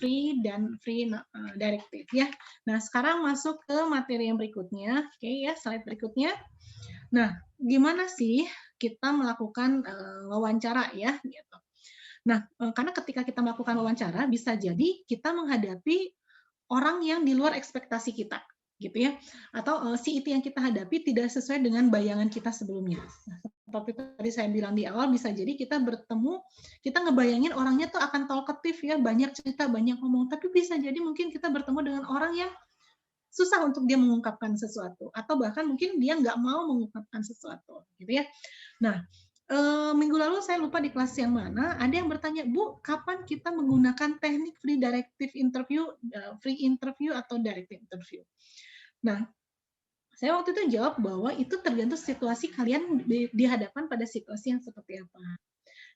free dan free directive ya. Nah, sekarang masuk ke materi yang berikutnya. Oke ya, slide berikutnya. Nah, gimana sih kita melakukan wawancara ya gitu. Nah, karena ketika kita melakukan wawancara bisa jadi kita menghadapi orang yang di luar ekspektasi kita, gitu ya. Atau si itu yang kita hadapi tidak sesuai dengan bayangan kita sebelumnya. Nah, seperti tadi saya bilang di awal, bisa jadi kita bertemu, kita ngebayangin orangnya tuh akan talkative ya, banyak cerita, banyak ngomong. Tapi bisa jadi mungkin kita bertemu dengan orang yang susah untuk dia mengungkapkan sesuatu, atau bahkan mungkin dia nggak mau mengungkapkan sesuatu, gitu ya. Nah, minggu lalu saya lupa di kelas yang mana, ada yang bertanya, Bu, kapan kita menggunakan teknik free directive interview, free interview atau directive interview? Nah, saya waktu itu jawab bahwa itu tergantung situasi kalian dihadapkan pada situasi yang seperti apa.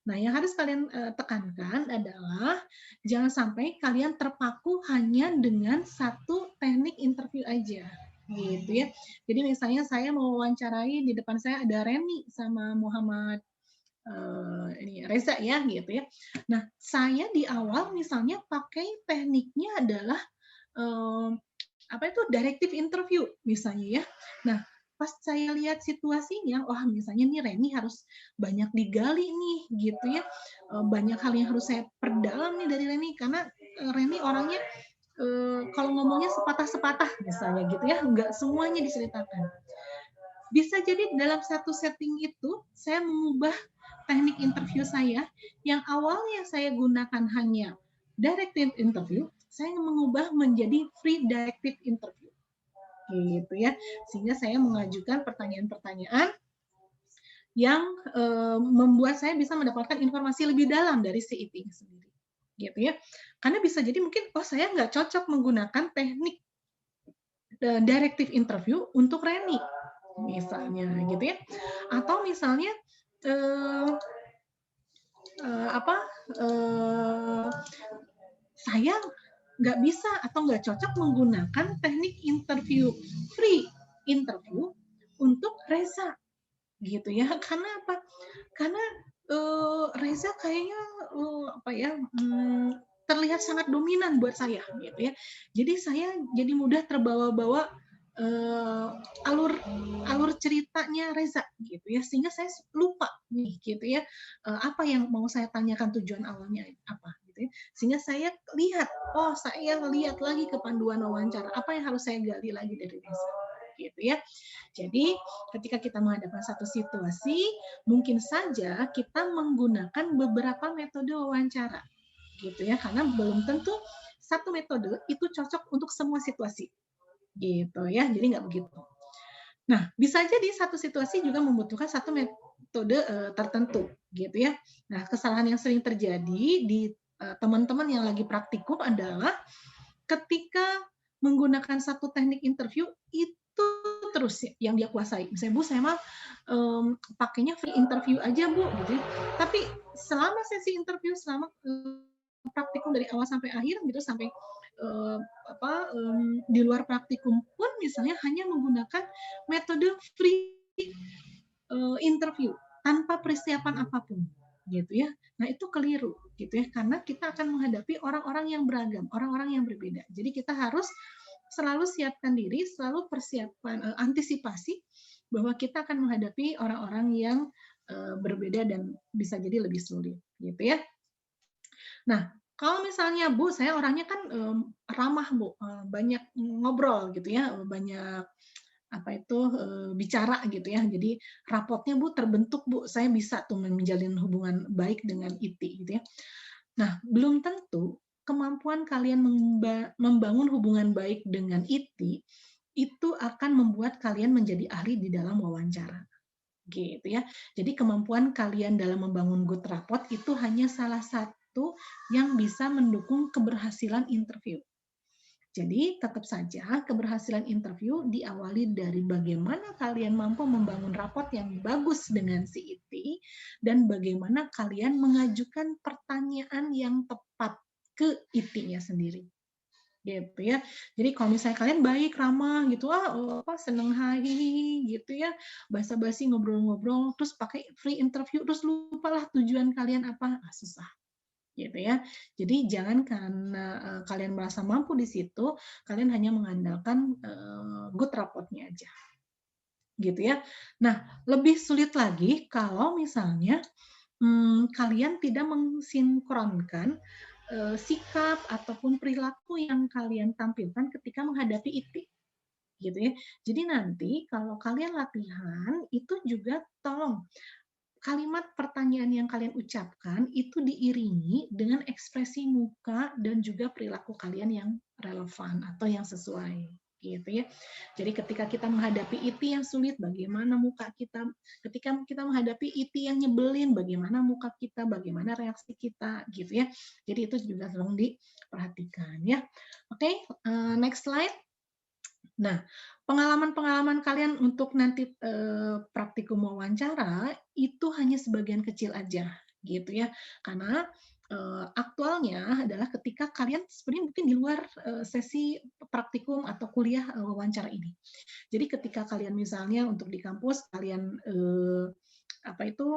Nah, yang harus kalian tekankan adalah jangan sampai kalian terpaku hanya dengan satu teknik interview aja, gitu ya. Jadi misalnya saya mau wawancarai, di depan saya ada Reni sama Muhammad ini Reza ya, gitu ya. Nah, saya di awal misalnya pakai tekniknya adalah apa itu directive interview misalnya ya. Nah, pas saya lihat situasinya, wah misalnya nih Reni harus banyak digali nih gitu ya, banyak hal yang harus saya perdalam nih dari Reni karena Reni orangnya kalau ngomongnya sepatah-sepatah misalnya gitu ya, nggak semuanya diceritakan. Bisa jadi dalam satu setting itu saya mengubah teknik interview saya yang awalnya saya gunakan hanya directive interview, saya mengubah menjadi free directive interview gitu ya, sehingga saya mengajukan pertanyaan-pertanyaan yang membuat saya bisa mendapatkan informasi lebih dalam dari si itu sendiri gitu ya, karena bisa jadi mungkin saya nggak cocok menggunakan teknik directive interview untuk Reni misalnya gitu ya, atau misalnya apa saya nggak bisa atau nggak cocok menggunakan teknik interview free interview untuk Reza gitu ya, karena apa? Karena Reza kayaknya apa ya, terlihat sangat dominan buat saya gitu ya. Jadi saya jadi mudah terbawa-bawa alur alur ceritanya Reza gitu ya, sehingga saya lupa nih gitu ya, apa yang mau saya tanyakan, tujuan awalnya apa gitu ya. Sehingga saya lihat, saya lihat lagi ke panduan wawancara, apa yang harus saya gali lagi dari Reza gitu ya. Jadi ketika kita menghadapkan satu situasi, mungkin saja kita menggunakan beberapa metode wawancara, gitu ya, karena belum tentu satu metode itu cocok untuk semua situasi, gitu ya. Jadi nggak begitu. Nah, bisa jadi satu situasi juga membutuhkan satu metode tertentu, gitu ya. Nah, kesalahan yang sering terjadi di teman-teman yang lagi praktikum adalah ketika menggunakan satu teknik interview itu terus yang dia kuasai. Misalnya, Bu, saya mah pakainya free interview aja, Bu, gitu ya. Tapi selama sesi interview, selama praktikum dari awal sampai akhir, gitu, sampai di luar praktikum pun misalnya hanya menggunakan metode free interview tanpa persiapan apapun, gitu ya. Nah, itu keliru, gitu ya, karena kita akan menghadapi orang-orang yang beragam, orang-orang yang berbeda. Jadi kita harus selalu siapkan diri, selalu persiapan antisipasi bahwa kita akan menghadapi orang-orang yang berbeda dan bisa jadi lebih sulit, gitu ya. Nah, kalau misalnya Bu, saya orangnya kan ramah Bu, banyak ngobrol gitu ya, banyak apa itu bicara gitu ya. Jadi rapotnya Bu terbentuk Bu, saya bisa tuh menjalin hubungan baik dengan IT gitu ya. Nah, belum tentu kemampuan kalian membangun hubungan baik dengan IT itu akan membuat kalian menjadi ahli di dalam wawancara. Gitu ya. Jadi kemampuan kalian dalam membangun good rapport itu hanya salah satu yang bisa mendukung keberhasilan interview. Jadi tetap saja keberhasilan interview diawali dari bagaimana kalian mampu membangun raport yang bagus dengan si IT dan bagaimana kalian mengajukan pertanyaan yang tepat ke IT-nya sendiri. Gitu ya. Jadi kalau misalnya kalian baik, ramah gitu, seneng hai gitu ya, basa-basi ngobrol-ngobrol, terus pakai free interview, terus lupalah tujuan kalian apa, susah. gitu ya. Jadi jangan karena kalian merasa mampu di situ, kalian hanya mengandalkan good rapotnya aja, gitu ya. Nah, lebih sulit lagi kalau misalnya kalian tidak mensinkronkan sikap ataupun perilaku yang kalian tampilkan ketika menghadapi IT, gitu ya. Jadi nanti kalau kalian latihan itu juga tolong kalimat pertanyaan yang kalian ucapkan itu diiringi dengan ekspresi muka dan juga perilaku kalian yang relevan atau yang sesuai, gitu ya. Jadi ketika kita menghadapi IT yang sulit, bagaimana muka kita? Ketika kita menghadapi IT yang nyebelin, bagaimana muka kita? Bagaimana reaksi kita? Gitu ya. Jadi itu juga tolong diperhatikan ya. Oke, next slide. Nah, pengalaman-pengalaman kalian untuk nanti praktikum wawancara itu hanya sebagian kecil aja, gitu ya. Karena aktualnya adalah ketika kalian sebenarnya mungkin di luar sesi praktikum atau kuliah wawancara ini. Jadi ketika kalian misalnya untuk di kampus kalian apa itu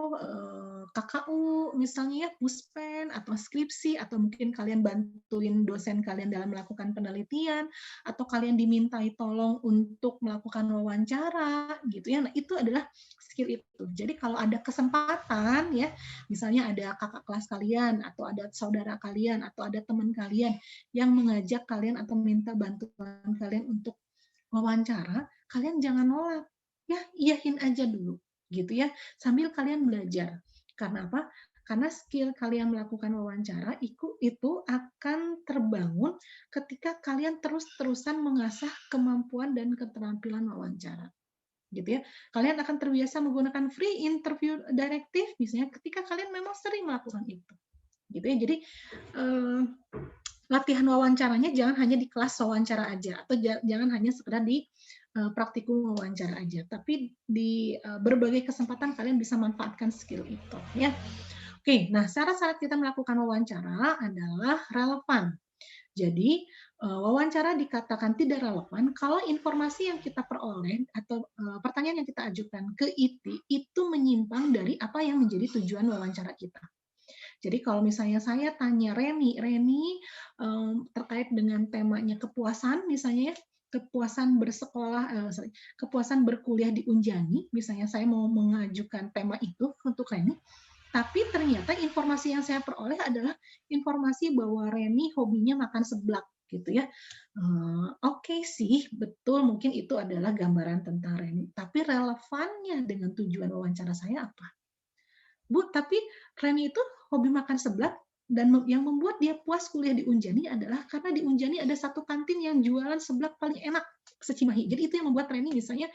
KKU misalnya ya, puspen atau skripsi atau mungkin kalian bantuin dosen kalian dalam melakukan penelitian atau kalian dimintai tolong untuk melakukan wawancara gitu ya. Nah, itu adalah skill itu. Jadi kalau ada kesempatan ya, misalnya ada kakak kelas kalian atau ada saudara kalian atau ada teman kalian yang mengajak kalian atau minta bantuan kalian untuk wawancara, kalian jangan nolak. Ya, iyahin aja dulu gitu ya, sambil kalian belajar. Karena apa? Karena skill kalian melakukan wawancara itu akan terbangun ketika kalian terus-terusan mengasah kemampuan dan keterampilan wawancara. Gitu ya. Kalian akan terbiasa menggunakan free interview directive misalnya ketika kalian memang sering melakukan itu. Gitu ya. Jadi latihan wawancaranya jangan hanya di kelas wawancara aja atau jangan hanya sekedar di praktikum wawancara aja, tapi di berbagai kesempatan kalian bisa manfaatkan skill itu ya. Oke, nah syarat-syarat kita melakukan wawancara adalah relevan. Jadi wawancara dikatakan tidak relevan kalau informasi yang kita peroleh atau pertanyaan yang kita ajukan ke IT itu menyimpang dari apa yang menjadi tujuan wawancara kita. Jadi kalau misalnya saya tanya Reni terkait dengan temanya kepuasan misalnya ya, kepuasan bersekolah, kepuasan berkuliah di Unjani, misalnya saya mau mengajukan tema itu untuk Reni, tapi ternyata informasi yang saya peroleh adalah informasi bahwa Reni hobinya makan seblak gitu ya. Oke sih, betul mungkin itu adalah gambaran tentang Reni, tapi relevannya dengan tujuan wawancara saya apa? Bu, tapi Reni itu hobi makan seblak dan yang membuat dia puas kuliah di Unjani adalah karena di Unjani ada satu kantin yang jualan seblak paling enak se-Cimahi. Jadi itu yang membuat Reni misalnya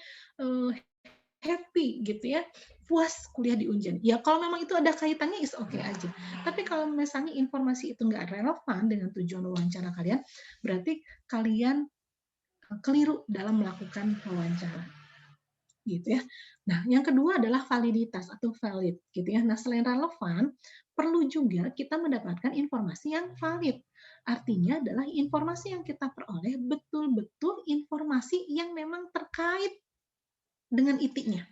happy gitu ya, puas kuliah di Unjani. Ya kalau memang itu ada kaitannya is oke aja. Tapi kalau misalnya informasi itu nggak relevan dengan tujuan wawancara kalian, berarti kalian keliru dalam melakukan wawancara. Gitu ya. Nah, yang kedua adalah validitas atau valid gitu ya. Nah, selain relevan, perlu juga kita mendapatkan informasi yang valid. Artinya adalah informasi yang kita peroleh betul-betul informasi yang memang terkait dengan IT-nya.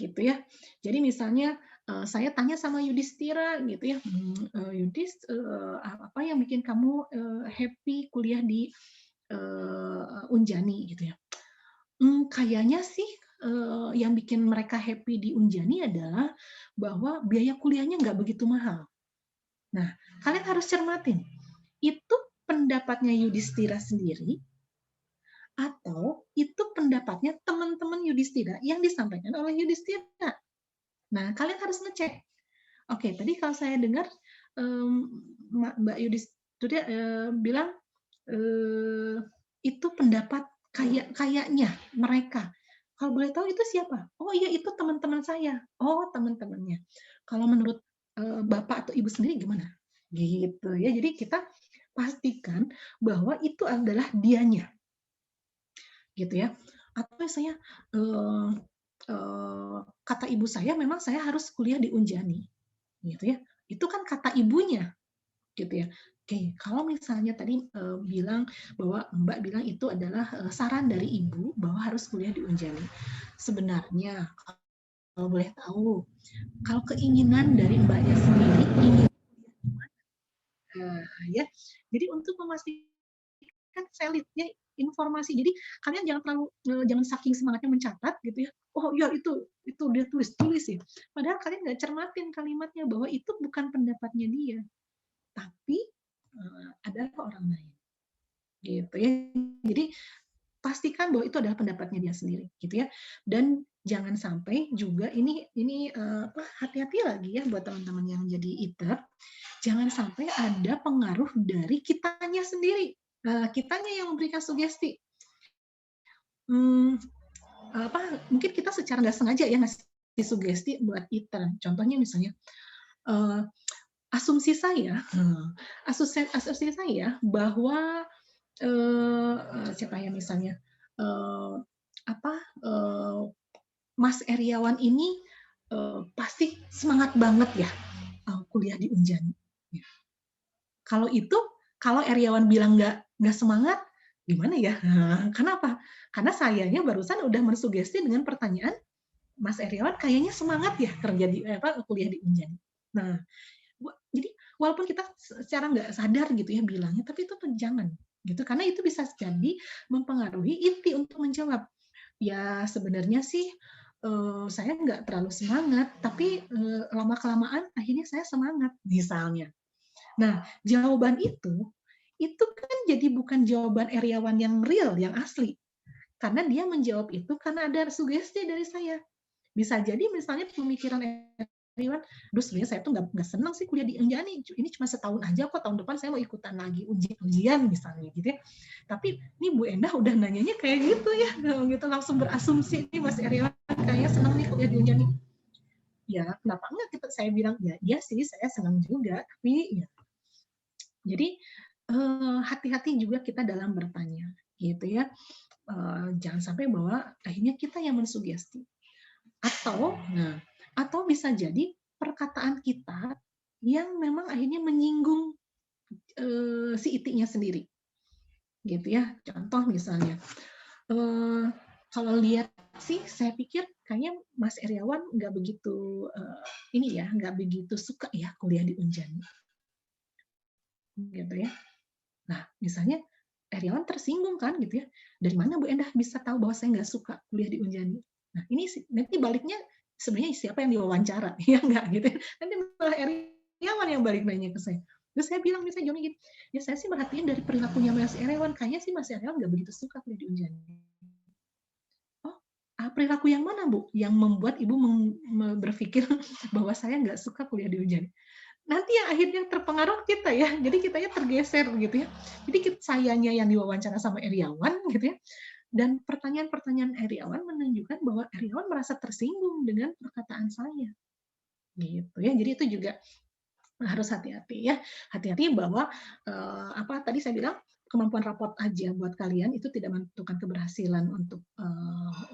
Gitu ya. Jadi misalnya saya tanya sama Yudhistira gitu ya, Yudhis apa yang bikin kamu happy kuliah di Unjani gitu ya. Kayaknya sih yang bikin mereka happy di Unjani adalah bahwa biaya kuliahnya nggak begitu mahal. Nah, kalian harus cermatin, itu pendapatnya Yudhistira sendiri atau itu pendapatnya teman-teman Yudhistira yang disampaikan oleh Yudhistira. Nah, kalian harus ngecek. Oke, tadi kalau saya dengar Mbak Yudhistira bilang itu pendapat kayaknya mereka. Kalau boleh tahu itu siapa? Oh iya itu teman-teman saya. Oh teman-temannya. Kalau menurut Bapak atau Ibu sendiri gimana? Gitu ya. Jadi kita pastikan bahwa itu adalah dianya. Gitu ya. Atau misalnya kata ibu saya memang saya harus kuliah di Unjani. Gitu ya. Itu kan kata ibunya gitu ya. Oke, kalau misalnya tadi bilang bahwa Mbak bilang itu adalah saran dari ibu bahwa harus kuliah di Unjani. Sebenarnya kalau boleh tahu, kalau keinginan dari Mbaknya sendiri ingin Nah, ya. Jadi untuk memastikan validnya informasi. Jadi kalian jangan terlalu jangan saking semangatnya mencatat gitu ya. Oh ya itu dia tulis ya. Padahal kalian nggak cermatin kalimatnya bahwa itu bukan pendapatnya dia, tapi adalah orang lain. Gitu ya. Jadi pastikan bahwa itu adalah pendapatnya dia sendiri gitu ya. Dan jangan sampai juga ini hati-hati lagi ya buat teman-teman yang jadi iter, jangan sampai ada pengaruh dari kitanya sendiri. Kitanya yang memberikan sugesti. Mungkin kita secara nggak sengaja ya ngasih sugesti buat iter. Contohnya misalnya asumsi saya bahwa siapa ya misalnya apa Mas Eriawan ini pasti semangat banget ya kuliah di Unjani. Ya. Kalau Eriawan bilang nggak semangat, gimana ya? Kenapa? Karena sayanya barusan udah mensugesti dengan pertanyaan Mas Eriawan kayaknya semangat ya kerja di kuliah di Unjani. Nah, jadi walaupun kita secara nggak sadar gitu ya bilangnya, tapi itu jangan gitu karena itu bisa jadi mempengaruhi inti untuk menjawab. Ya sebenarnya sih saya nggak terlalu semangat, tapi lama kelamaan akhirnya saya semangat misalnya. Nah jawaban itu kan jadi bukan jawaban Eriawan yang real, yang asli, karena dia menjawab itu karena ada sugesti dari saya. Bisa jadi misalnya pemikiran Eriwan, aduh sebenarnya saya tuh nggak senang sih kuliah di Unjani, ini cuma setahun aja kok, tahun depan saya mau ikutan lagi ujian misalnya gitu ya. Tapi ini Bu Endah udah nanyanya kayak gitu ya, gitu langsung berasumsi nih Mas Eriwan kayaknya senang nih kuliah di Unjani. Ya kenapa enggak saya bilang ya iya sih saya senang juga, tapi ya jadi hati-hati juga kita dalam bertanya gitu ya. Jangan sampai bahwa akhirnya kita yang mensugesti. Atau bisa jadi perkataan kita yang memang akhirnya menyinggung si itiknya sendiri, gitu ya. Contoh misalnya, kalau lihat sih, saya pikir kayaknya Mas Eriawan nggak begitu nggak begitu suka ya kuliah di Unjani, gitu ya. Nah, misalnya Eriawan tersinggung kan, gitu ya. Dari mana Bu Endah bisa tahu bahwa saya nggak suka kuliah di Unjani? Nah, ini nanti baliknya sebenarnya siapa yang diwawancara, ya nggak gitu. Nanti malah Eriawan yang balik nanya ke saya. Terus saya bilang misalnya gini, ya saya sih merhatiin dari perilakunya Mas Eriawan, kayaknya sih Mas Eriawan nggak begitu suka kuliah di Unjani. Oh, perilaku yang mana Bu? Yang membuat Ibu berpikir bahwa saya nggak suka kuliah di Unjani? Nanti yang akhirnya terpengaruh kita ya, jadi kitanya tergeser gitu ya. Jadi sayanya yang diwawancara sama Eriawan gitu ya, dan pertanyaan-pertanyaan Eriawan menunjukkan bahwa Eriawan merasa tersinggung dengan perkataan saya, gitu ya. Jadi itu juga harus hati-hati ya, hati-hati bahwa tadi saya bilang kemampuan raport aja buat kalian itu tidak menentukan keberhasilan untuk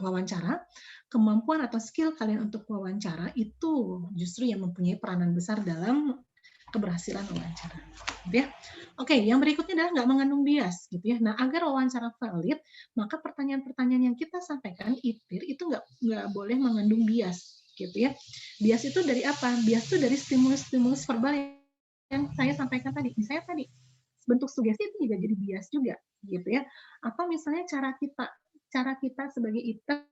wawancara. Kemampuan atau skill kalian untuk wawancara itu justru yang mempunyai peranan besar dalam keberhasilan wawancara, gitu ya. Oke, yang berikutnya adalah nggak mengandung bias, gitu ya. Nah, agar wawancara valid, maka pertanyaan-pertanyaan yang kita sampaikan ITIR itu nggak boleh mengandung bias, gitu ya. Bias itu dari apa? Bias itu dari stimulus-stimulus verbal yang saya sampaikan tadi. Misalnya tadi bentuk sugesti itu juga jadi bias juga, gitu ya. Atau misalnya cara kita sebagai ITIR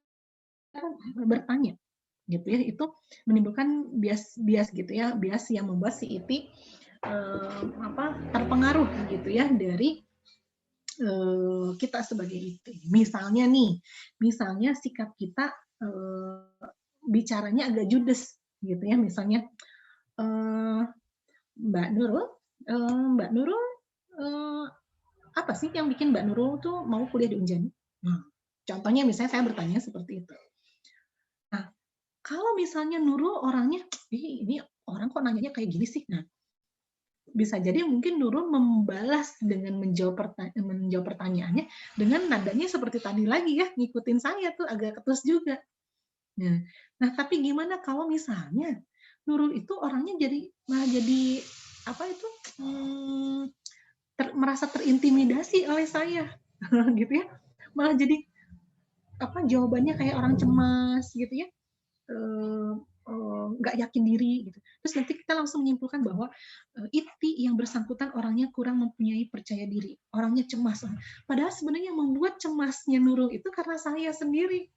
bertanya, gitu ya, itu menimbulkan bias gitu ya, bias yang membuat si IT terpengaruh gitu ya dari kita sebagai IT. Misalnya sikap kita bicaranya agak judes gitu ya, misalnya Mbak Nurul apa sih yang bikin Mbak Nurul tuh mau kuliah di Unjani? Nah, contohnya misalnya saya bertanya seperti itu. Nah, kalau misalnya Nurul orangnya, ini orang kok nanyanya kayak gini sih? Nah, bisa jadi mungkin Nurul membalas dengan menjawab pertanyaannya dengan nadanya seperti tadi lagi ya, ngikutin saya tuh agak ketus juga. Nah, tapi gimana kalau misalnya Nurul itu orangnya malah jadi merasa terintimidasi oleh saya, gitu ya, malah jadi jawabannya kayak orang cemas gitu ya. nggak yakin diri gitu. Terus nanti kita langsung menyimpulkan bahwa itu yang bersangkutan orangnya kurang mempunyai percaya diri, orangnya cemas. Padahal sebenarnya yang membuat cemasnya Nurul itu karena saya sendiri.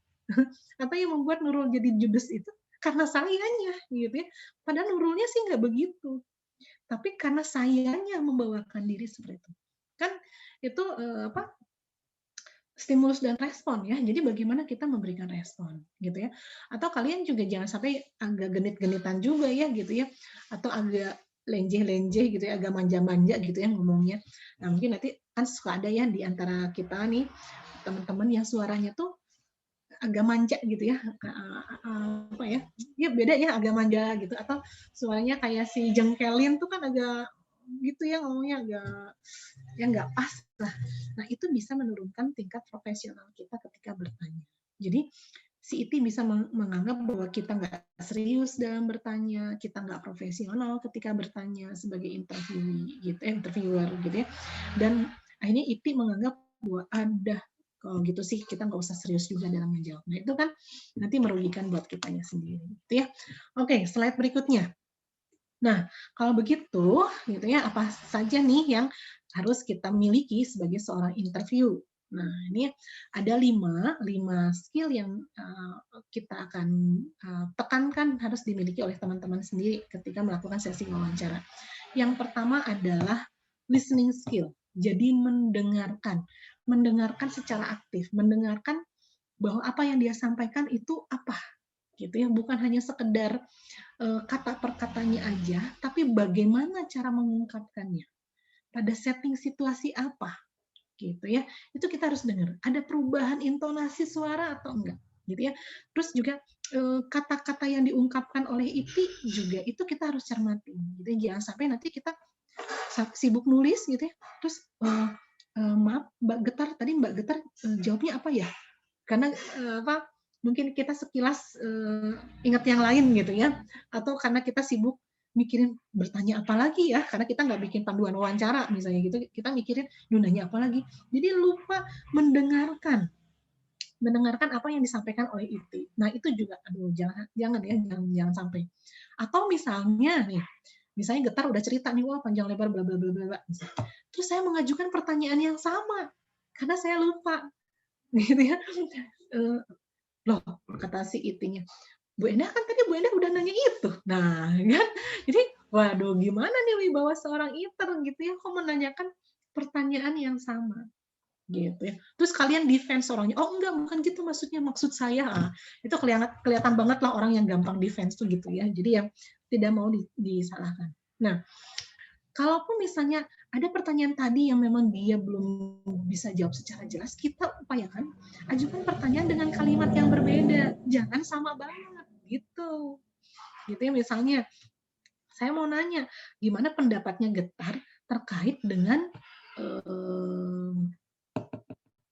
Atau yang membuat Nurul jadi judes itu karena sayanya gitu ya. Padahal Nurulnya sih nggak begitu. Tapi karena sayanya membawakan diri seperti itu. Kan itu stimulus dan respon ya. Jadi bagaimana kita memberikan respon gitu ya. Atau kalian juga jangan sampai agak genit-genitan juga ya gitu ya. Atau agak lenjeh-lenjeh gitu ya, agak manja-manja gitu ya ngomongnya. Nah, mungkin nanti kan suka ada ya di antara kita nih teman-teman yang suaranya tuh agak manja gitu ya. Apa ya? Ya beda ya, agak manja gitu, atau suaranya kayak si Jengkelin tuh kan agak gitu ya ngomongnya, agak ya nggak pas lah. Nah, itu bisa menurunkan tingkat profesional kita ketika bertanya. Jadi si IT bisa menganggap bahwa kita nggak serius dalam bertanya, kita nggak profesional ketika bertanya sebagai interviewer gitu ya. Dan akhirnya IT menganggap bahwa ada kalau gitu sih kita nggak usah serius juga dalam menjawab. Nah, itu kan nanti merugikan buat kitanya sendiri gitu ya. Oke, slide berikutnya. Nah, kalau begitu, gitu ya, apa saja nih yang harus kita miliki sebagai seorang interview? Nah, ini ada lima skill yang kita akan tekankan harus dimiliki oleh teman-teman sendiri ketika melakukan sesi wawancara. Yang pertama adalah listening skill. Jadi mendengarkan secara aktif, mendengarkan bahwa apa yang dia sampaikan itu apa, gitu ya, bukan hanya sekedar kata per katanya aja, tapi bagaimana cara mengungkapkannya, pada setting situasi apa, gitu ya. Itu kita harus dengar. Ada perubahan intonasi suara atau enggak, gitu ya. Terus juga kata-kata yang diungkapkan oleh IT juga itu kita harus cermati. Gitu. Jangan sampai nanti kita sibuk nulis gitu ya. Terus maaf Mbak Getar, tadi Mbak Getar jawabnya apa ya? Karena mungkin kita sekilas ingat yang lain gitu ya, atau karena kita sibuk mikirin bertanya apa lagi ya, karena kita nggak bikin panduan wawancara misalnya gitu, kita mikirin nanya apa lagi, jadi lupa mendengarkan apa yang disampaikan oleh IT. Nah, itu juga aduh jangan ya, jangan sampai. Atau misalnya nih, misalnya Getar udah cerita nih, wah panjang lebar bla bla bla bla, terus saya mengajukan pertanyaan yang sama karena saya lupa gitu ya. Loh, kata si IT-nya, Bu Endah kan tadi Bu Endah udah nanya itu. Nah, kan? Jadi, waduh gimana nih wibawa seorang iter gitu ya, kok menanyakan pertanyaan yang sama gitu ya. Terus kalian defense orangnya, oh enggak, bukan gitu maksudnya, maksud saya. Itu kelihatan banget lah orang yang gampang defense tuh gitu ya. Jadi yang tidak mau disalahkan. Nah, kalaupun misalnya ada pertanyaan tadi yang memang dia belum bisa jawab secara jelas, kita upayakan ajukan pertanyaan dengan kalimat yang berbeda, jangan sama banget gitu. Gitu ya, misalnya saya mau nanya, gimana pendapatnya Getar terkait dengan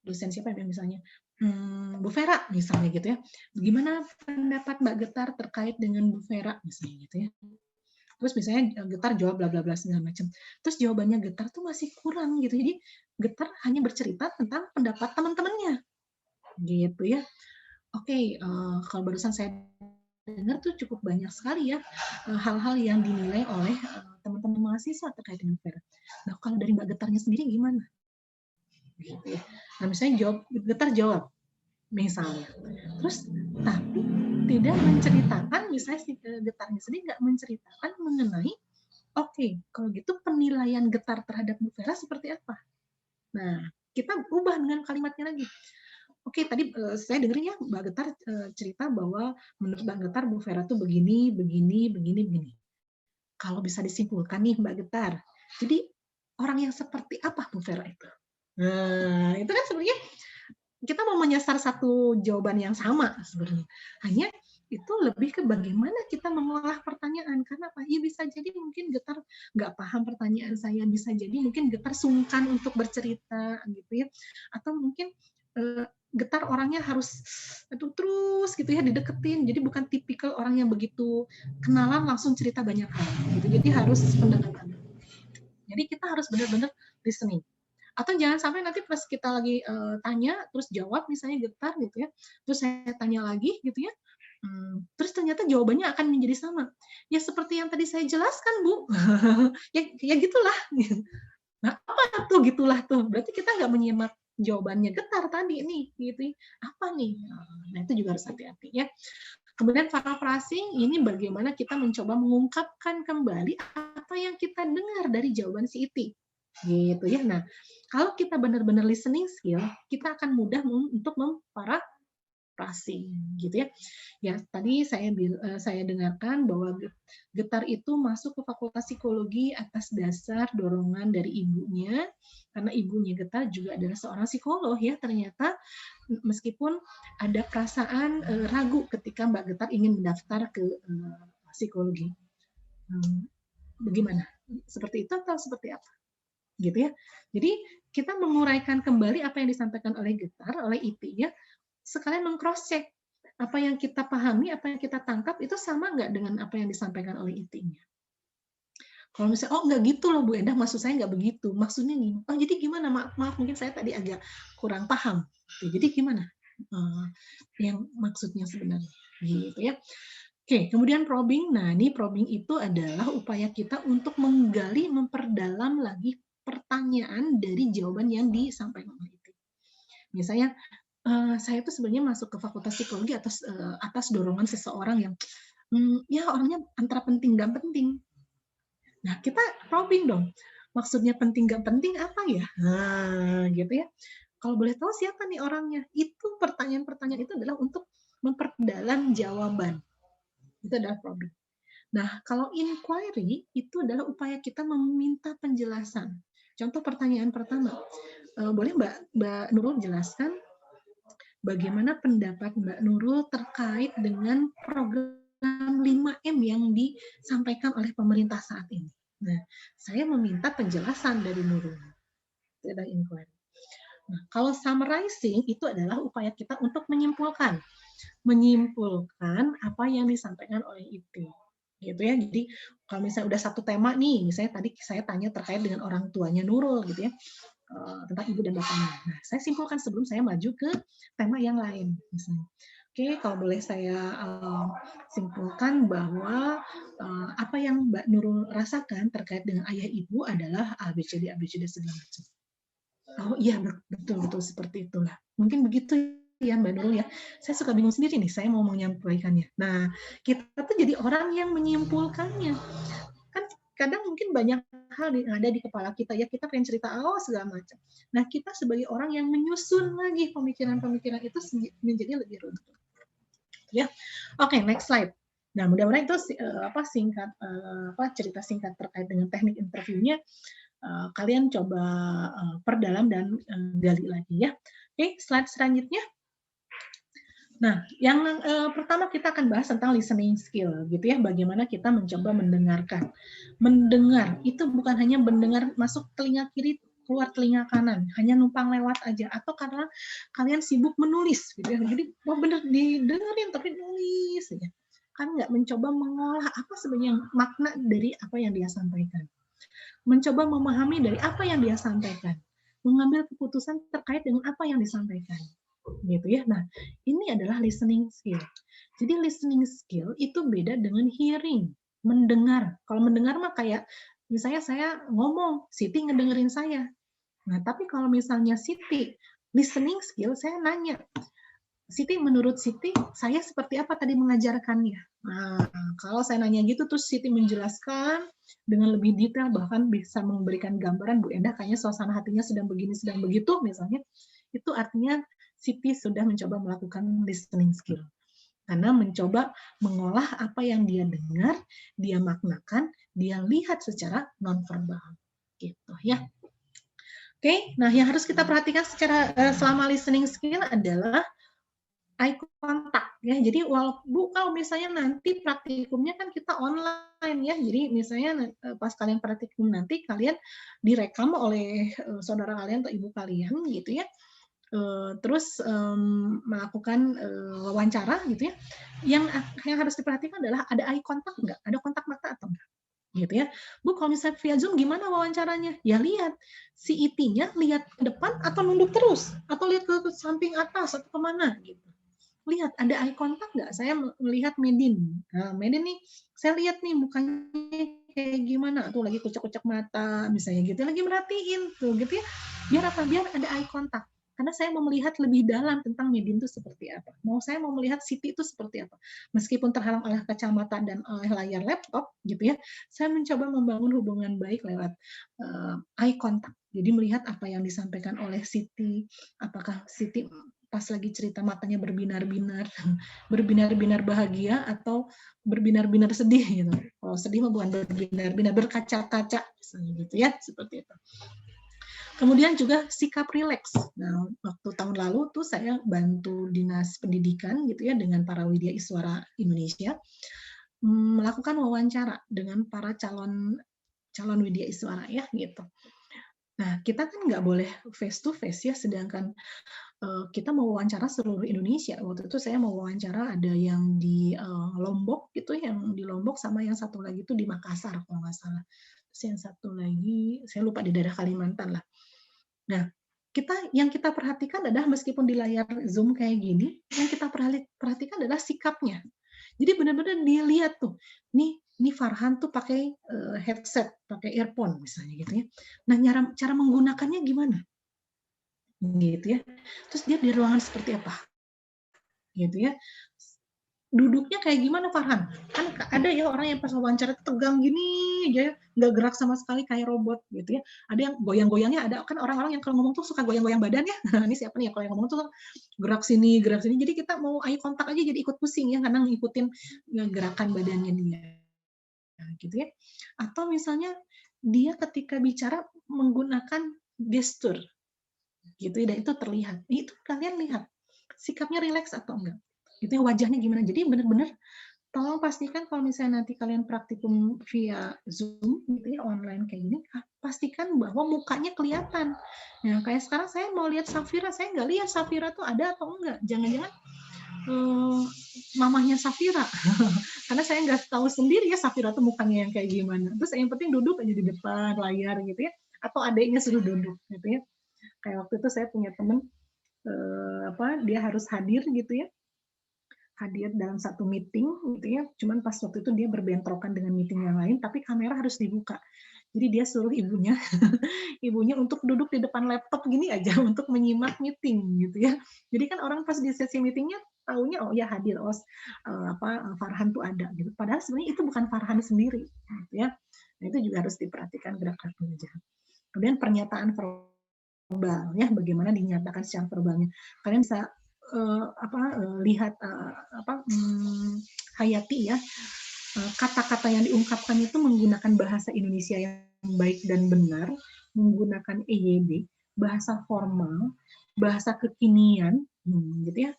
dosen siapa ya misalnya, Bu Vera misalnya gitu ya. Gimana pendapat Mbak Getar terkait dengan Bu Vera misalnya gitu ya. Terus misalnya Getar jawab bla bla bla segala macam. Terus jawabannya Getar tuh masih kurang gitu. Jadi Getar hanya bercerita tentang pendapat teman-temannya. Gitu ya. Oke, kalau barusan saya dengar tuh cukup banyak sekali ya hal-hal yang dinilai oleh teman-teman mahasiswa terkait dengan Vera. Nah, kalau dari Mbak Getarnya sendiri gimana? Gitu ya. Nah, misalnya Getar jawab misalnya. Terus tapi tidak menceritakan, misalnya si Getarnya sendiri nggak menceritakan mengenai oke, kalau gitu penilaian Getar terhadap Bu Vera seperti apa? Nah, kita ubah dengan kalimatnya lagi. Oke, tadi saya dengerin ya Mbak Getar cerita bahwa menurut Mbak Getar Bu Vera tuh begini, begini, begini, begini. Kalau bisa disimpulkan nih Mbak Getar, jadi orang yang seperti apa Bu Vera itu? Nah, itu kan sebenarnya kita mau menyasar satu jawaban yang sama sebenarnya. Hanya itu lebih ke bagaimana kita mengolah pertanyaan. Karena apa? Ya bisa jadi mungkin Getar nggak paham pertanyaan saya, bisa jadi mungkin Getar sungkan untuk bercerita gitu ya. Atau mungkin Getar orangnya harus terus gitu ya dideketin. Jadi bukan tipikal orang yang begitu kenalan langsung cerita banyak hal gitu. Jadi harus pendekatan. Jadi kita harus benar-benar listening. Atau jangan sampai nanti pas kita lagi tanya terus jawab misalnya Getar gitu ya, terus saya tanya lagi gitu ya, Terus ternyata jawabannya akan menjadi sama. Ya seperti yang tadi saya jelaskan, Bu. Ya gitulah. Nah, apa tuh gitulah tuh? Berarti kita nggak menyimak jawabannya getar tadi nih, gitu. Apa nih? Nah, itu juga harus hati-hati ya. Kemudian paraphrasing ini bagaimana kita mencoba mengungkapkan kembali apa yang kita dengar dari jawaban si IT. Gitu ya. Nah, kalau kita benar-benar listening skill, kita akan mudah untuk memparaphrasing gitu ya. Ya, tadi saya dengarkan bahwa Getar itu masuk ke Fakultas Psikologi atas dasar dorongan dari ibunya, karena ibunya Getar juga adalah seorang psikolog ya ternyata, meskipun ada perasaan ragu ketika Mbak Getar ingin mendaftar ke psikologi. Bagaimana? Seperti itu atau seperti apa? Gitu ya. Jadi kita menguraikan kembali apa yang disampaikan oleh Getar, oleh IT ya, sekalian meng-cross check apa yang kita pahami, apa yang kita tangkap itu sama nggak dengan apa yang disampaikan oleh IT-nya. Kalau misalnya, oh nggak gitu loh Bu Endah, maksud saya nggak begitu. Maksudnya nih, oh jadi gimana? Maaf mungkin saya tadi agak kurang paham. Jadi gimana yang maksudnya sebenarnya? Gitu ya. Oke, kemudian probing. Nah, ini probing itu adalah upaya kita untuk menggali, memperdalam lagi pertanyaan dari jawaban yang disampaikan oleh IT. Misalnya, saya tuh sebenarnya masuk ke Fakultas Psikologi atas dorongan seseorang yang ya orangnya antara penting dan penting. Nah, kita probing dong. Maksudnya penting gak penting apa ya? Nah, gitu ya. Kalau boleh tahu siapa nih orangnya? Itu pertanyaan-pertanyaan itu adalah untuk memperdalam jawaban. Itu adalah probing. Nah, kalau inquiry itu adalah upaya kita meminta penjelasan. Contoh pertanyaan pertama, boleh Mbak Nurul jelaskan bagaimana pendapat Mbak Nurul terkait dengan program 5M yang disampaikan oleh pemerintah saat ini. Nah, saya meminta penjelasan dari Nurul. Itu adalah inquiry. Nah, kalau summarizing itu adalah upaya kita untuk menyimpulkan apa yang disampaikan oleh IT. Gitu ya. Jadi kalau misalnya udah satu tema nih, misalnya tadi saya tanya terkait dengan orang tuanya Nurul gitu ya, tentang ibu dan bapaknya. Nah, saya simpulkan sebelum saya maju ke tema yang lain misalnya. Oke, kalau boleh saya simpulkan bahwa apa yang Mbak Nurul rasakan terkait dengan ayah ibu adalah ABCD segala macam. Oh iya, betul seperti itulah. Mungkin begitu ya Mbak Nurul ya. Saya suka bingung sendiri nih, saya mau menyampaikannya. Nah, kita tuh jadi orang yang menyimpulkannya. Kan kadang mungkin banyak hal yang ada di kepala kita ya, kita pengen cerita segala macam. Nah, kita sebagai orang yang menyusun lagi pemikiran-pemikiran itu menjadi lebih runtuh. Ya. Oke, next slide. Nah, mudah-mudahan itu singkat cerita singkat terkait dengan teknik interviewnya. Kalian coba perdalam dan gali lagi ya. Oke, slide selanjutnya. Nah, yang pertama kita akan bahas tentang listening skill, gitu ya. Bagaimana kita mencoba mendengarkan. Mendengar itu bukan hanya mendengar masuk telinga kiri, keluar telinga kanan, hanya numpang lewat aja, atau karena kalian sibuk menulis, gitu ya. Jadi, bener didengerin tapi nulis aja. Kan nggak mencoba mengolah apa sebenarnya makna dari apa yang dia sampaikan. Mencoba memahami dari apa yang dia sampaikan. Mengambil keputusan terkait dengan apa yang disampaikan. Gitu ya. Nah, ini adalah listening skill. Jadi listening skill itu beda dengan hearing, mendengar. Kalau mendengar mah kayak misalnya saya ngomong, Siti ngedengerin saya. Nah, tapi kalau misalnya Siti listening skill, saya nanya, Siti, menurut Siti, saya seperti apa tadi mengajarkannya? Nah, kalau saya nanya gitu, terus Siti menjelaskan dengan lebih detail, bahkan bisa memberikan gambaran, Bu Endah kayaknya suasana hatinya sedang begini, sedang begitu, misalnya, itu artinya Siti sudah mencoba melakukan listening skill. Karena mencoba mengolah apa yang dia dengar, dia maknakan, dia lihat secara nonverbal. Gitu ya. Oke, nah yang harus kita perhatikan secara selama listening skill adalah eye contact ya. Jadi walaupun kalau misalnya nanti praktikumnya kan kita online ya. Jadi misalnya pas kalian praktikum nanti kalian direkam oleh saudara kalian atau ibu kalian gitu ya. Terus melakukan wawancara gitu ya. Yang harus diperhatikan adalah ada eye contact enggak? Ada kontak mata atau enggak? Gitu ya. Bu, kalau misalnya via Zoom gimana wawancaranya? Ya lihat si IT-nya lihat ke depan atau nunduk terus atau lihat ke samping atas atau kemana gitu. lihat ada eye contact nggak? Saya melihat Medin. Nah, Medin nih, saya lihat nih mukanya kayak gimana tuh lagi kucek-kucek mata misalnya gitu, lagi merhatiin tuh gitu ya. Biar apa? Biar ada eye contact. Karena saya mau melihat lebih dalam tentang Medin itu seperti apa. Saya mau melihat Siti itu seperti apa. Meskipun terhalang oleh kacamata dan oleh layar laptop gitu ya, saya mencoba membangun hubungan baik lewat eye contact. Jadi melihat apa yang disampaikan oleh Siti, apakah Siti pas lagi cerita matanya berbinar-binar, berbinar-binar bahagia atau berbinar-binar sedih gitu. Kalau sedih mah bukan berbinar-binar, berkaca-kaca misalnya gitu ya, seperti itu. Kemudian juga sikap rileks. Nah, waktu tahun lalu tuh saya bantu Dinas Pendidikan gitu ya dengan para Widya Iswara Indonesia melakukan wawancara dengan para calon Widya Iswara ya gitu. Nah, kita kan nggak boleh face to face ya, sedangkan kita mau wawancara seluruh Indonesia. Waktu itu saya mau wawancara ada yang di Lombok gitu, yang di Lombok sama yang satu lagi itu di Makassar kalau nggak salah. Terus yang satu lagi saya lupa di daerah Kalimantan lah. Nah, yang kita perhatikan adalah meskipun di layar Zoom kayak gini, yang kita perhatikan adalah sikapnya. Jadi benar-benar dia lihat tuh, nih Farhan tuh pakai headset, pakai earphone misalnya gitu ya. Nah, cara menggunakannya gimana? Gitu ya. Terus dia di ruangan seperti apa? Gitu ya. Duduknya kayak gimana Farhan? Kan ada ya orang yang pas wawancara tegang gini aja ya, nggak gerak sama sekali kayak robot gitu ya. Ada yang goyang-goyangnya, ada kan orang-orang yang kalau ngomong tuh suka goyang-goyang badan ya. Nah, ini siapa nih ya kalau yang ngomong tuh gerak sini, gerak sini. Jadi kita mau eye contact aja jadi ikut pusing ya karena ngikutin gerakan badannya dia. Nah, gitu ya. Atau misalnya dia ketika bicara menggunakan gestur gitu ya, dan itu terlihat. Itu kalian lihat sikapnya rileks atau enggak. Itu ya, wajahnya gimana. Jadi benar-benar tolong pastikan kalau misalnya nanti kalian praktikum via Zoom gitu ya, online kayak gini, pastikan bahwa mukanya kelihatan. Nah, kayak sekarang saya mau lihat Safira, saya nggak lihat Safira tuh ada atau enggak. Jangan-jangan mamahnya Safira. Karena saya nggak tahu sendiri ya Safira tuh mukanya yang kayak gimana. Terus yang penting duduk aja di depan layar gitu ya. Atau adiknya suruh duduk gitu ya. Kayak waktu itu saya punya temen dia harus hadir gitu ya, hadir dalam satu meeting gitu ya, cuman pas waktu itu dia berbentrokan dengan meeting yang lain, tapi kamera harus dibuka. Jadi dia suruh ibunya ibunya untuk duduk di depan laptop gini aja untuk menyimak meeting gitu ya. Jadi kan orang pas di sesi meetingnya taunya oh ya hadir, Farhan tuh ada gitu. Padahal sebenarnya itu bukan Farhan sendiri gitu ya. Nah, itu juga harus diperhatikan gerakan wajah. Kemudian pernyataan verbal ya, bagaimana dinyatakan secara verbalnya. Kalian bisa lihat Hayati ya, kata-kata yang diungkapkan itu menggunakan bahasa Indonesia yang baik dan benar, menggunakan EYD, bahasa formal, bahasa kekinian, gitu ya,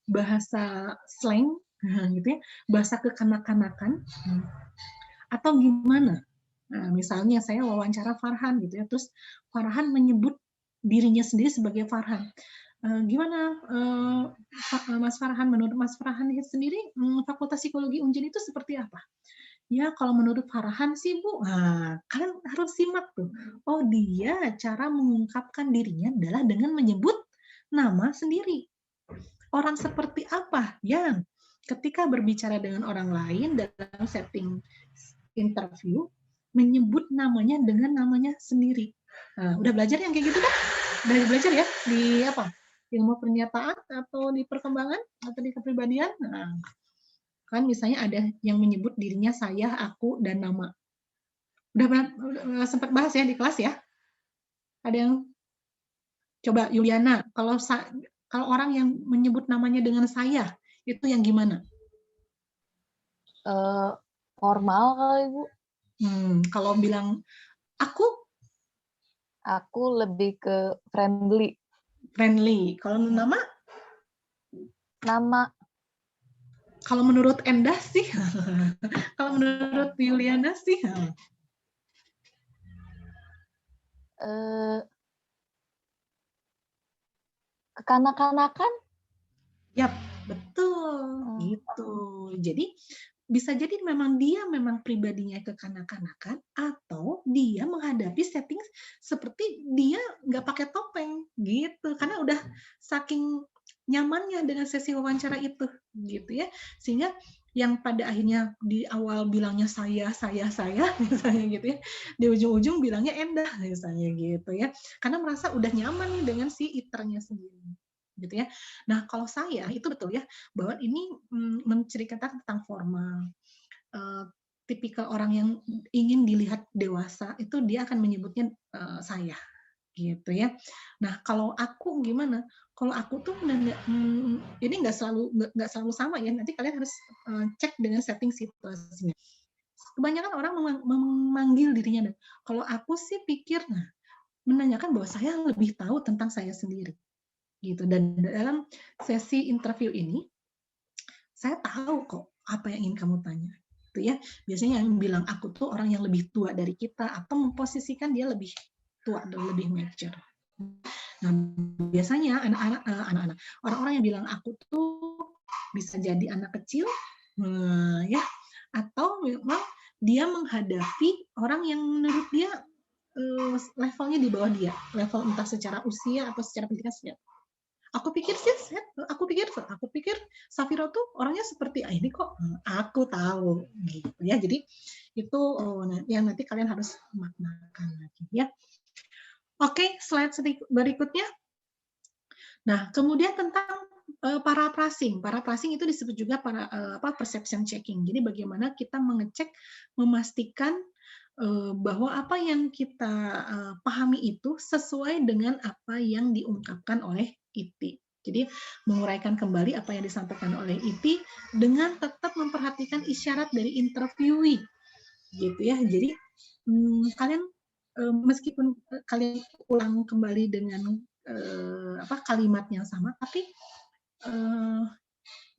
bahasa slang, gitu ya, bahasa kekanak-kanakan, atau gimana? Nah, misalnya saya wawancara Farhan gitu ya, terus Farhan menyebut dirinya sendiri sebagai Farhan. Gimana Mas Farhan, menurut Mas Farhan sendiri Fakultas Psikologi Unjen itu seperti apa? Ya kalau menurut Farhan sih Bu, kalian harus simak tuh. Oh dia cara mengungkapkan dirinya adalah dengan menyebut nama sendiri. Orang seperti apa yang ketika berbicara dengan orang lain dalam setting interview menyebut namanya dengan namanya sendiri. Udah belajar yang kayak gitu kan? Udah belajar ya di apa? Ilmu pernyataan atau di perkembangan atau di kepribadian? Nah, kan misalnya ada yang menyebut dirinya saya, aku, dan nama. Udah sempat bahas ya di kelas ya? Ada yang coba Yuliana, kalau orang yang menyebut namanya dengan saya, itu yang gimana? Formal kali Bu. Kalau bilang aku lebih ke friendly. Friendly. Kalau nama? Nama. Kalau menurut Endah sih, kalau menurut Yuliana sih, kekanak-kanakan? Yap, betul. Gitu. Jadi bisa jadi memang dia pribadinya kekanak-kanakan atau dia menghadapi setting seperti dia nggak pakai topeng gitu karena udah saking nyamannya dengan sesi wawancara itu, gitu ya. Sehingga yang pada akhirnya di awal bilangnya saya, misalnya gitu ya, di ujung-ujung bilangnya Endah, misalnya gitu ya. Karena merasa udah nyaman nih dengan si iternya sendiri, gitu ya. Nah, kalau saya itu betul ya, bahwa ini menceritakan tentang formal. Eh, Tipikal orang yang ingin dilihat dewasa itu dia akan menyebutnya saya, gitu ya. Nah, kalau aku gimana? Kalau aku tuh ini nggak selalu sama ya. Nanti kalian harus cek dengan setting situasinya. Kebanyakan orang memanggil dirinya. Kalau aku sih pikir, menanyakan bahwa saya lebih tahu tentang saya sendiri, gitu. Dan dalam sesi interview ini, saya tahu kok apa yang ingin kamu tanya. Itu ya. Biasanya yang bilang aku tuh orang yang lebih tua dari kita atau memposisikan dia lebih tua dan lebih mature. Nah, biasanya anak-anak, orang-orang yang bilang aku tuh bisa jadi anak kecil, ya, atau memang dia menghadapi orang yang menurut dia levelnya di bawah dia, level entah secara usia atau secara pendidikan. Aku pikir sih, aku pikir Safira tuh orangnya seperti ini kok. Aku tahu, gitu ya. Jadi itu yang nanti kalian harus maknakan lagi ya. Oke, slide berikutnya. Nah, kemudian tentang paraphrasing. Paraphrasing itu disebut juga perception checking. Jadi bagaimana kita mengecek, memastikan bahwa apa yang kita pahami itu sesuai dengan apa yang diungkapkan oleh IT. Jadi menguraikan kembali apa yang disampaikan oleh IT dengan tetap memperhatikan isyarat dari interviewee, gitu ya. Jadi kalian meskipun kalian ulang kembali dengan kalimat yang sama, tapi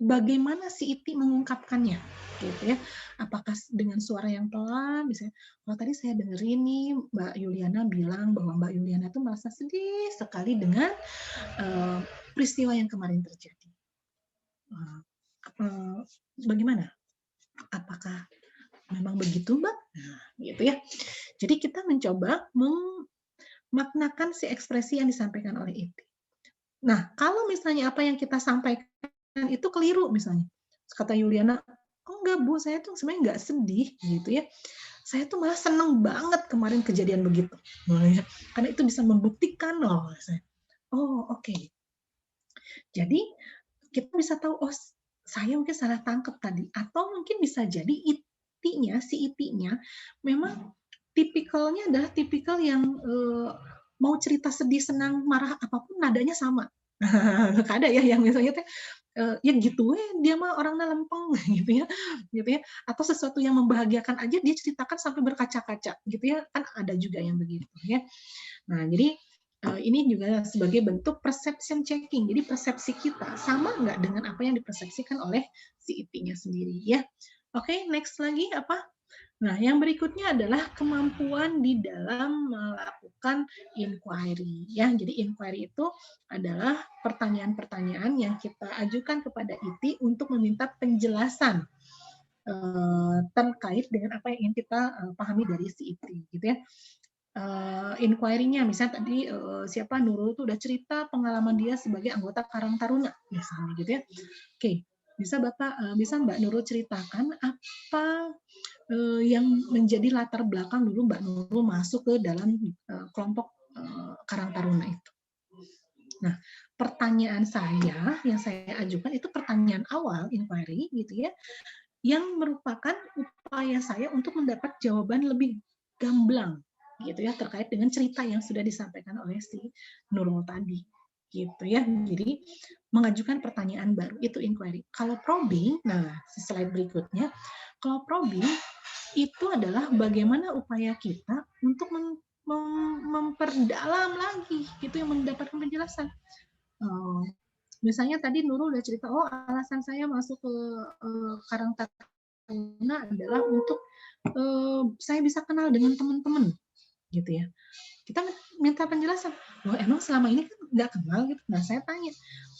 bagaimana si Iti mengungkapkannya, gitu ya. Apakah dengan suara yang pelan, misalnya, kalau tadi saya dengar ini Mbak Yuliana bilang bahwa Mbak Yuliana itu merasa sedih sekali dengan peristiwa yang kemarin terjadi. Bagaimana? Apakah memang begitu, Mbak? Nah, gitu ya. Jadi kita mencoba memaknakan si ekspresi yang disampaikan oleh Iti. Nah, kalau misalnya apa yang kita sampaikan itu keliru misalnya, kata Yuliana, oh enggak Bu, saya tuh sebenarnya enggak sedih gitu ya. Saya tuh malah seneng banget kemarin kejadian begitu. Karena itu bisa membuktikan loh. Oh oke. Jadi kita bisa tahu, oh saya mungkin salah tangkap tadi. Atau mungkin bisa jadi si itinya memang tipikalnya adalah tipikal yang mau cerita sedih, senang, marah, apapun nadanya sama. Ada ya yang misalnya ya gitu dia mah orangnya lempeng gitu ya, atau sesuatu yang membahagiakan aja dia ceritakan sampai berkaca-kaca gitu ya, kan ada juga yang begitu ya. Nah jadi ini juga sebagai bentuk perception checking, jadi persepsi kita sama nggak dengan apa yang dipersepsikan oleh si IT-nya sendiri ya. Oke, next lagi apa? Nah, yang berikutnya adalah kemampuan di dalam melakukan inquiry. Ya, jadi inquiry itu adalah pertanyaan-pertanyaan yang kita ajukan kepada IT untuk meminta penjelasan terkait dengan apa yang ingin kita pahami dari si IT, gitu ya. Inquiry-nya, misalnya tadi siapa Nurul tuh udah cerita pengalaman dia sebagai anggota Karang Taruna, misalnya gitu ya. Oke, bisa Mbak Nurul ceritakan apa yang menjadi latar belakang dulu Mbak Nurul masuk ke dalam kelompok Karang Taruna itu. Nah, pertanyaan saya yang saya ajukan itu pertanyaan awal inquiry gitu ya, yang merupakan upaya saya untuk mendapat jawaban lebih gamblang gitu ya terkait dengan cerita yang sudah disampaikan oleh si Nurul tadi gitu ya. Jadi mengajukan pertanyaan baru itu inquiry. Kalau probing, nah slide berikutnya, kalau probing itu adalah bagaimana upaya kita untuk memperdalam lagi gitu yang mendapatkan penjelasan. Misalnya tadi Nurul udah cerita, oh alasan saya masuk ke Karang Taruna adalah untuk saya bisa kenal dengan teman-teman gitu ya. Kita minta penjelasan, loh emang selama ini kan nggak kenal gitu. Nah saya tanya,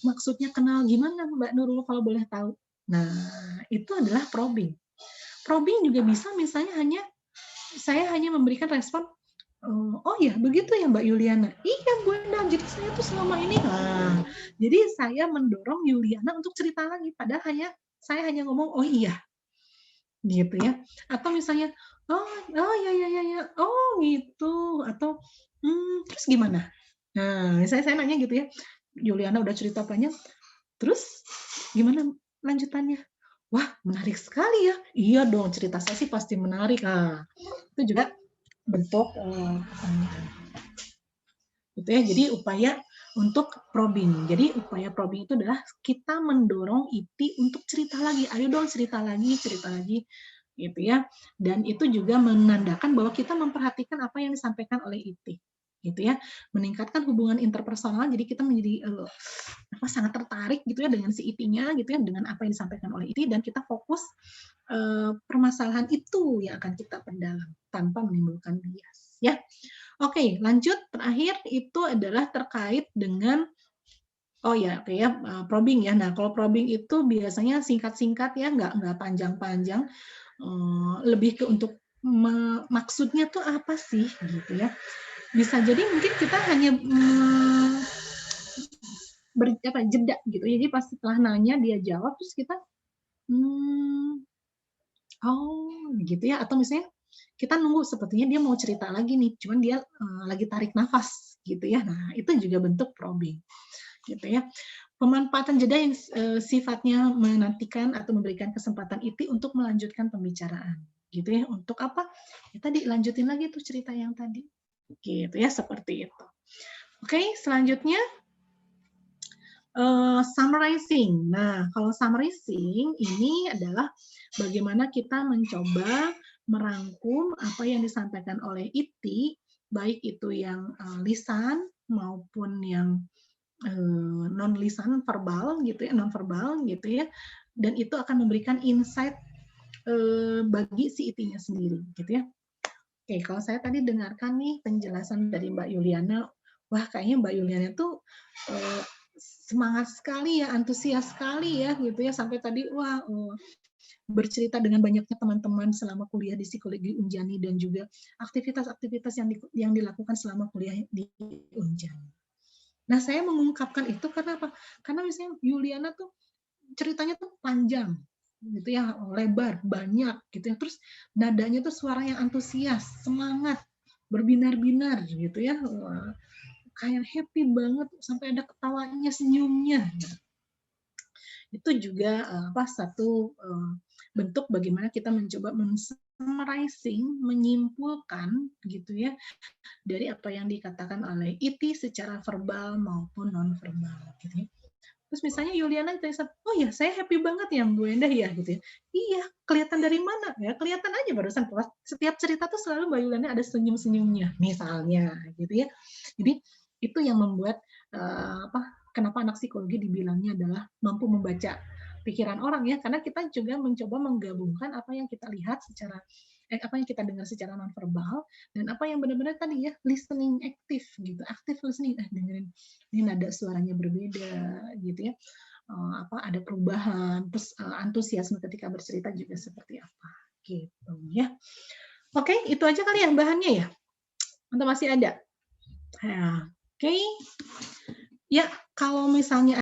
maksudnya kenal gimana Mbak Nurul kalau boleh tahu? Nah itu adalah probing. Probing juga bisa misalnya saya hanya memberikan respon, Oh ya begitu ya Mbak Yuliana? Iya Bu Endang, jadi saya tuh selama ini jadi saya mendorong Yuliana untuk cerita lagi, padahal saya hanya ngomong, "Oh iya," gitu ya. Atau misalnya, "Oh oh ya ya ya ya, oh gitu," atau, terus gimana?" Nah, misalnya saya nanya gitu ya, Yuliana udah cerita panjang, "Terus gimana lanjutannya?" "Wah menarik sekali ya." "Iya dong, cerita saya sih pasti menarik." Itu juga bentuk, gitu ya. Jadi upaya untuk probing. Jadi upaya probing itu adalah kita mendorong IT untuk cerita lagi. Ayo dong cerita lagi, gitu ya. Dan itu juga menandakan bahwa kita memperhatikan apa yang disampaikan oleh IT, gitu ya. Meningkatkan hubungan interpersonal. Jadi kita menjadi sangat tertarik gitu ya dengan si IT-nya, gitu ya, dengan apa yang disampaikan oleh IT, dan kita fokus permasalahan itu yang akan kita perdalam tanpa menimbulkan bias, ya. Oke, lanjut. Terakhir itu adalah terkait dengan oke ya, probing ya. Nah, kalau probing itu biasanya singkat-singkat ya, nggak panjang-panjang, lebih ke untuk maksudnya tuh apa sih, gitu ya. Bisa jadi mungkin kita hanya, jeda gitu. Jadi pas setelah nanya dia jawab, terus kita, mmm, oh gitu ya, atau misalnya kita nunggu sepertinya dia mau cerita lagi nih, cuman dia, lagi tarik nafas gitu ya. Nah, itu juga bentuk probing, gitu ya. Pemanfaatan jeda yang sifatnya menantikan atau memberikan kesempatan IT untuk melanjutkan pembicaraan, gitu ya. Untuk apa? Ya tadi, lanjutin lagi tuh cerita yang tadi, gitu ya, seperti itu. Oke, selanjutnya summarizing. Nah, kalau summarizing ini adalah bagaimana kita mencoba merangkum apa yang disampaikan oleh IT, baik itu yang lisan maupun yang non lisan verbal gitu ya, non verbal gitu ya, dan itu akan memberikan insight bagi si IT-nya sendiri gitu ya. Oke, kalau saya tadi dengarkan nih penjelasan dari Mbak Yuliana, wah kayaknya Mbak Yuliana tuh semangat sekali ya, antusias sekali ya gitu ya, sampai tadi wah bercerita dengan banyaknya teman-teman selama kuliah di Psikologi Unjani dan juga aktivitas-aktivitas yang dilakukan selama kuliah di Unjani. Nah, saya mengungkapkan itu karena apa? Karena misalnya Yuliana tuh ceritanya tuh panjang, gitu ya, lebar, banyak, gitu ya. Terus nadanya tuh suara yang antusias, semangat, berbinar-binar, gitu ya. Wah, kayak happy banget sampai ada ketawanya, senyumnya. Itu juga satu bentuk bagaimana kita mencoba summarizing, menyimpulkan gitu ya dari apa yang dikatakan oleh IT secara verbal maupun non verbal gitu ya. Terus misalnya Yuliana cerita, oh ya saya happy banget ya Bu Endah ya gitu ya. Iya, kelihatan dari mana ya? Kelihatan aja barusan setiap cerita tuh selalu Mbak Yuliana ada senyum-senyumnya misalnya gitu ya. Jadi itu yang membuat kenapa anak psikologi dibilangnya adalah mampu membaca pikiran orang ya, karena kita juga mencoba menggabungkan apa yang kita lihat secara apa yang kita dengar secara nonverbal dan apa yang benar-benar tadi ya listening aktif gitu, aktif listening, dengerin ini nada suaranya berbeda gitu ya, ada perubahan, terus antusiasme ketika bercerita juga seperti apa gitu ya. Oke, itu aja kali ya bahannya ya? Atau masih ada? Nah, oke. Ya, kalau misalnya